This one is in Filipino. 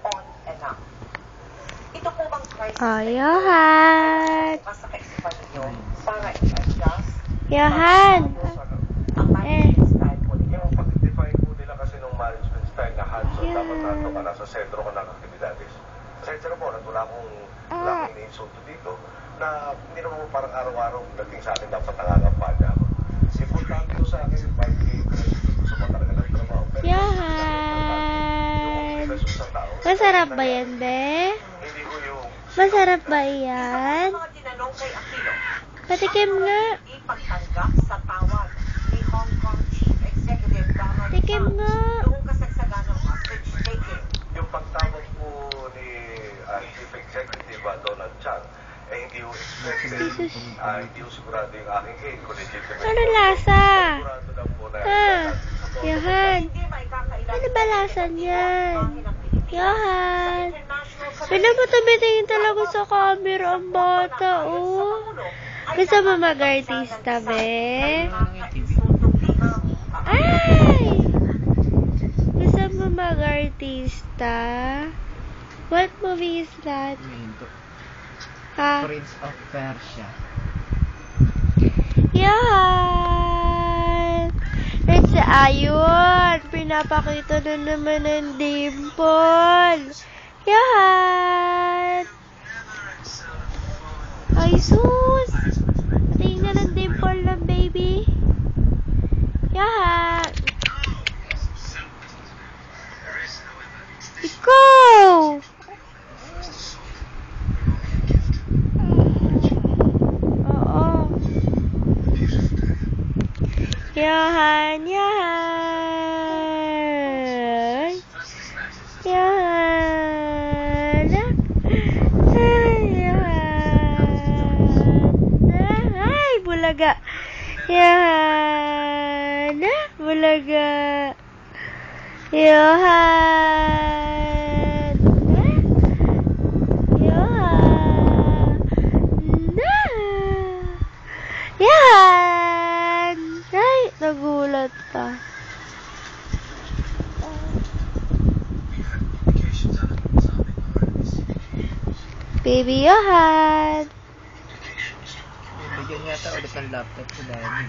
on enough. Ito po bang crisis? Johan! Sa kaisipan ninyo para i-adjust? Johan! Ang management style po ninyo. Yung pag-define po nila kasi ng management style na hands-on, dapat nato ka nasa sentro ko ng aktibidades. Pasensya na po, wala akong iniinsulto dito na hindi naman po parang araw-araw dating sa akin dapat nangangampanya ako. Importante ko sa akin yung pag-ibig gusto mo talaga ng trabaho. Johan! Masarap ba yan, be? Hindi ko yung... Masarap ba yan? Mga tinanong kay Aquino. Patikim nga. Ipagtanggap sa tawag ni Hong Kong Chief Executive Donald Tikim Trump nga. noong kasagsagan ng hostage taking. Yung pagtawag po ni Chief Executive Donald Trump, hindi ko expected, hindi ko sigurado yung aking aid kung legitimate. Ano lasa? Sigurado lang po na Johan. Ano ba lasa niyan? Johan. Pinapatabitingin talaga sa camera ang bata, oh. Gusto mo mag-artista, be? Ay! Gusto mo mag-artista? What movie is that? Ha? Prince of Persia. Yan! It's ayun! Pinapakita na naman ng dimple! Yan! Ay, sus! Tingnan ng dimple ng baby! Yan! Ikaw! Johan, Johan, Johan, Johan, ay, bulaga, Johan, bulaga, Johan, Johan, Johan, ay, nagulat pa. Baby Johan. Bigyan yata ulit ng laptop si Daddy.